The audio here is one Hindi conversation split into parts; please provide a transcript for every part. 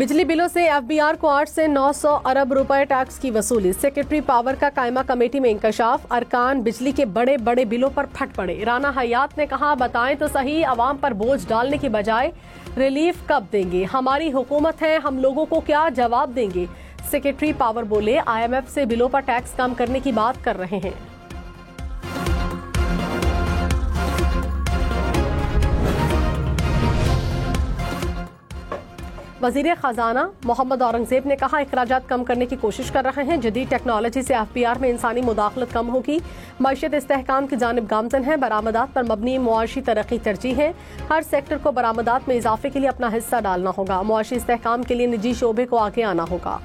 बिजली बिलों से एफबीआर को 8 से 900 अरब रुपए टैक्स की वसूली। सेक्रेटरी पावर का कायमा कमेटी में इंकशाफ। अरकान बिजली के बड़े बड़े बिलों पर फट पड़े। राना हयात ने कहा, बताएं तो सही, अवाम पर बोझ डालने की बजाय रिलीफ कब देंगे? हमारी हुकूमत है, हम लोगों को क्या जवाब देंगे? सेक्रेटरी पावर बोले, IMF से बिलों पर टैक्स कम करने की बात कर रहे हैं। वजीर खजाना मोहम्मद औरंगजेब ने कहा, अखराजात कम करने की कोशिश कर रहे हैं। जदीद टेक्नोलॉजी से एफबीआर में इंसानी मुदाखलत कम होगी। मईशत इस्तेहकाम की जानिब गामजन है। बरामदात पर मबनी मुआशी तरक्की तरजीह है। हर सेक्टर को बरामदात में इजाफे के लिए अपना हिस्सा डालना होगा। मुआशी इस्तेहकाम के लिए निजी शोबे को आगे आना होगा।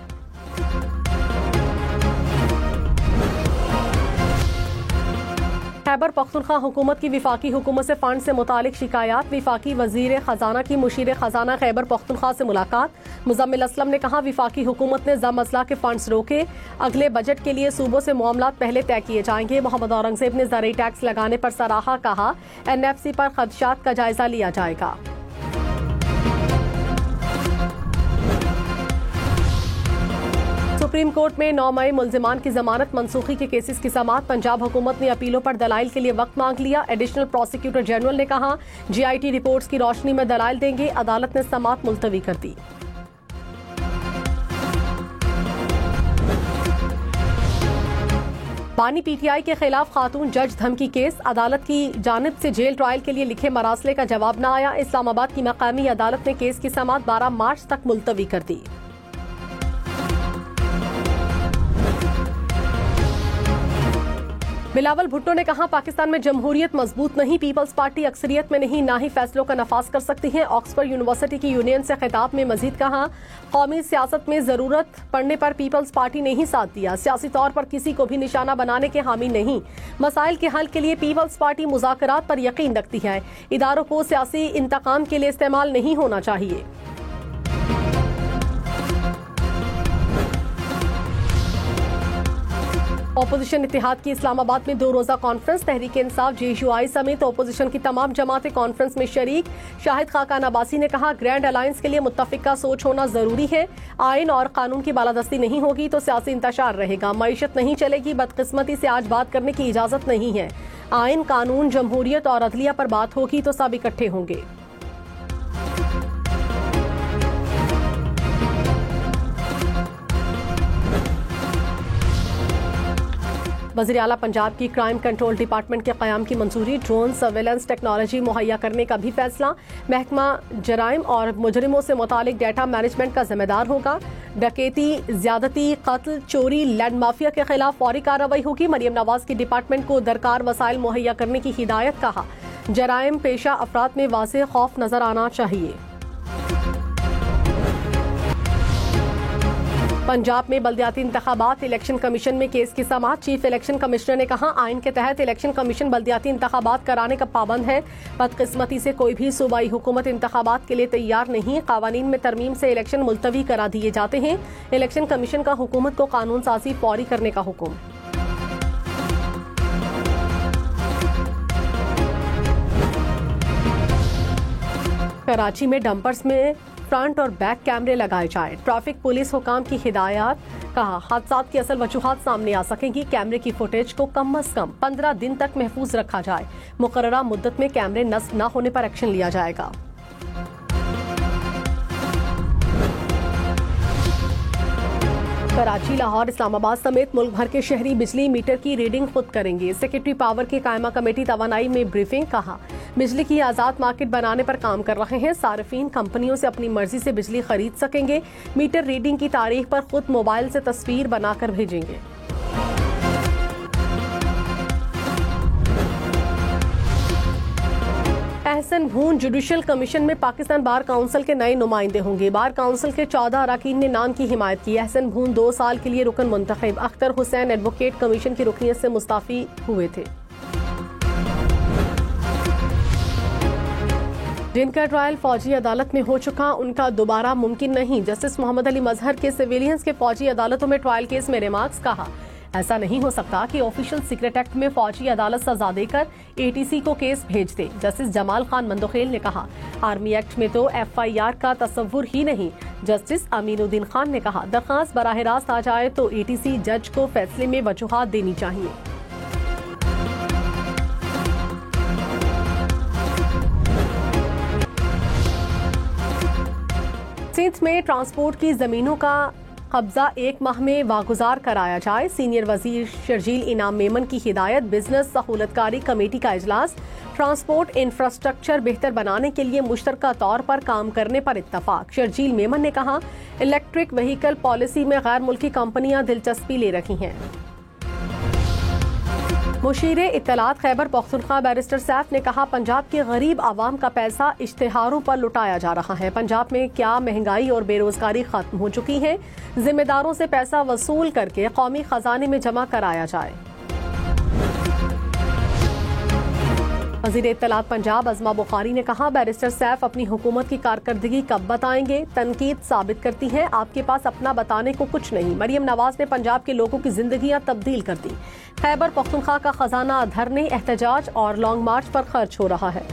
खैबर पख्तूनख्वा हुकूमत की विफाकी हुकूमत से फंड से मुतालिक शिकायत। विफाकी वजीर खजाना की मुशीर खजाना खैबर पख्तूनख्वा से मुलाकात। मुजम्मिल असलम ने कहा, विफाकी हुकूमत ने जम अजला के फंड्स रोके। अगले बजट के लिए सूबों से मामलात पहले तय किए जाएंगे। मोहम्मद औरंगजेब ने ज़रूरी टैक्स लगाने पर सराहा। कहा, NFC पर खदशात का जायजा लिया जाएगा। सुप्रीम कोर्ट में 9 मई मुल्जिमान की जमानत मनसूखी के केसेस की समाअत। पंजाब हुकूमत ने अपीलों पर दलाइल के लिए वक्त मांग लिया। एडिशनल प्रोसिक्यूटर जनरल ने कहा, GIT रिपोर्ट्स की रोशनी में दलाइल देंगे। अदालत ने समाअत मुलतवी कर दी। बानी PTI के खिलाफ खातून जज धमकी केस। अदालत की जानिब से जेल ट्रायल के लिए लिखे मरासले का जवाब न आया। इस्लामाबाद की मकामी अदालत ने केस की समाअत 12 मार्च तक मुलतवी कर दी। बिलावल भुट्टो ने कहा, पाकिस्तान में जमहूरियत मजबूत नहीं, पीपल्स पार्टी अक्सरियत में नहीं, ना ही फैसलों का नफाज कर सकती है। ऑक्सफोर्ड यूनिवर्सिटी की यूनियन से खिताब में मजीद कहा, कौमी सियासत में जरूरत पड़ने पर पीपल्स पार्टी ने ही साथ दिया। सियासी तौर पर किसी को भी निशाना बनाने के हामी नहीं। मसाइल के हल के लिए पीपल्स पार्टी मुज़ाकरात पर यकीन रखती है। इदारों को सियासी इंतकाम के लिए इस्तेमाल नहीं होना चाहिए। ओपोजिशन इत्तेहाद की इस्लामाबाद में 2 रोजा कॉन्फ्रेंस। तहरीक इंसाफ, JUI समेत ओपोजिशन की तमाम जमातें कॉन्फ्रेंस में शरीक। शाहिद खाकान अब्बासी ने कहा, ग्रैंड अलायंस के लिए मुत्तफिका सोच होना जरूरी है। आइन और कानून की बालादस्ती नहीं होगी तो सियासी इंतशार रहेगा। मईशत नहीं चलेगी। बदकिस्मती से आज बात करने की इजाजत नहीं है। आइन, कानून, जमहूरियत और अदलिया पर बात होगी तो सब इकट्ठे होंगे। वज़ीर आला पंजाब की क्राइम कंट्रोल डिपार्टमेंट के क़याम की मंजूरी। ड्रोन सर्वेलेंस टेक्नोलॉजी मुहैया करने का भी फैसला। महकमा जराइम और मुजरिमों से मुतालिक डाटा मैनेजमेंट का जिम्मेदार होगा। डकैती, ज्यादती, कत्ल, चोरी, लैंड माफिया के खिलाफ फौरी कार्रवाई होगी। मरियम नवाज की डिपार्टमेंट को दरकार वसाइल मुहैया करने की हिदायत। कहा, जराइम पेशा अफराद में वाज़ेह खौफ नजर आना चाहिए। पंजाब में बल्दियाती इंतखाबात। इलेक्शन कमीशन में केस की समाअत। चीफ इलेक्शन कमिश्नर ने कहा, आइन के तहत इलेक्शन कमीशन बल्दियाती इंतखाबात कराने का पाबंद है। बदकिस्मती से कोई भी सूबाई हुकूमत इंतखाबात के लिए तैयार नहीं। कानून में तरमीम से इलेक्शन मुलतवी करा दिए जाते हैं। इलेक्शन कमीशन का हुकूमत को कानून साजी फौरी करने का हुक्म। कराची में डंपर्स में फ्रंट और बैक कैमरे लगाए जाए। ट्रैफिक पुलिस हुकाम की हिदायत। कहा, हादसात की असल वजूहात सामने आ सकेंगी। कैमरे की फुटेज को कम अज कम 15 दिन तक महफूज रखा जाए। मुकर्ररा मुद्दत में कैमरे नस्ब न होने पर एक्शन लिया जाएगा। कराची, लाहौर, इस्लामाबाद समेत मुल्क भर के शहरी बिजली मीटर की रीडिंग खुद करेंगे। सेक्रेटरी पावर की कायमा कमेटी तवानाई में ब्रीफिंग। कहा, बिजली की आज़ाद मार्केट बनाने पर काम कर रहे हैं। सार्फिन कंपनियों से अपनी मर्जी से बिजली खरीद सकेंगे। मीटर रीडिंग की तारीख पर खुद मोबाइल से तस्वीर बनाकर भेजेंगे। एहसन भून जुडिशल कमीशन में पाकिस्तान बार काउंसिल के नए नुमाइंदे होंगे। बार काउंसिल के 14 अरकान ने नाम की हिमायत की। एहसन भून 2 साल के लिए रुकन मुंतखब। अख्तर हुसैन एडवोकेट कमीशन की रुकनियत से मुस्ताफी हुए थे। जिनका ट्रायल फौजी अदालत में हो चुका, उनका दोबारा मुमकिन नहीं। जस्टिस मोहम्मद अली मजहर के सिविलियंस के फौजी अदालतों में ट्रायल केस में रिमार्क्स। कहा, ऐसा नहीं हो सकता कि ऑफिशियल सीक्रेट एक्ट में फौजी अदालत सजा देकर ATC को केस भेज दे। जस्टिस जमाल खान मंदोखेल ने कहा, आर्मी एक्ट में तो FIR का तस्वुर ही नहीं। जस्टिस अमीनुद्दीन खान ने कहा, दरखास्त बराह रास्त आ जाए तो ATC जज को फैसले में वजूहात देनी चाहिए। सिंध में ट्रांसपोर्ट की जमीनों का कब्जा 1 माह में वागुजार कराया जाए। सीनियर वजीर शर्जील इनाम मेमन की हिदायत। बिजनेस सहूलतकारी कमेटी का इजलास। ट्रांसपोर्ट इंफ्रास्ट्रक्चर बेहतर बनाने के लिए मुश्तरका तौर पर काम करने पर इत्तफाक। शर्जील मेमन ने कहा, इलेक्ट्रिक व्हीकल पॉलिसी में गैर मुल्की कंपनियां दिलचस्पी ले रही हैं। मुशीरे इत्तलात खैबर पख्तूनख्वा बैरिस्टर सैफ ने कहा, पंजाब के गरीब आवाम का पैसा इश्तिहारों पर लुटाया जा रहा है। पंजाब में क्या महंगाई और बेरोजगारी खत्म हो चुकी है? जिम्मेदारों से पैसा वसूल करके कौमी खजाने में जमा कराया जाए। वज़ीर इत्तलात पंजाब अज़मा बुखारी ने कहा, बैरिस्टर सैफ अपनी हुकूमत की कारकर्दगी कब बताएंगे? तनकीद साबित करती है आपके पास अपना बताने को कुछ नहीं। मरियम नवाज ने पंजाब के लोगों की जिंदगियां तब्दील कर दी। खैबर पख्तूनख्वा का खजाना धरने, एहतजाज और लॉन्ग मार्च पर खर्च हो रहा है।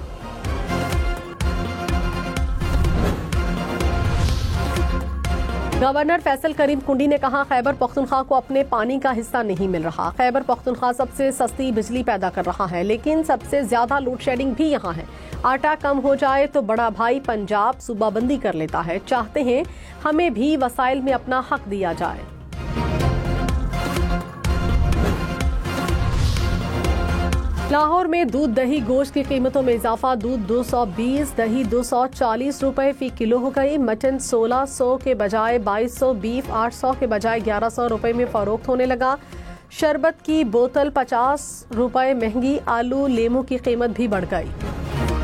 गवर्नर फैसल करीम कुंडी ने कहा, खैबर पख्तूनख्वा को अपने पानी का हिस्सा नहीं मिल रहा। खैबर पख्तूनख्वा सबसे सस्ती बिजली पैदा कर रहा है, लेकिन सबसे ज्यादा लोड शेडिंग भी यहाँ है। आटा कम हो जाए तो बड़ा भाई पंजाब सूबाबंदी कर लेता है। चाहते हैं हमें भी वसाइल में अपना हक दिया जाए। लाहौर में दूध दही गोश्त की कीमतों में इजाफा। दूध 220, दही 240 रुपए फी किलो हो गई। मटन 1600 के बजाय 2200, बीफ 800 के बजाय 1100 रुपए में फरोख्त होने लगा। शरबत की बोतल 50 रुपए महंगी। आलू लेमू की कीमत भी बढ़ गई।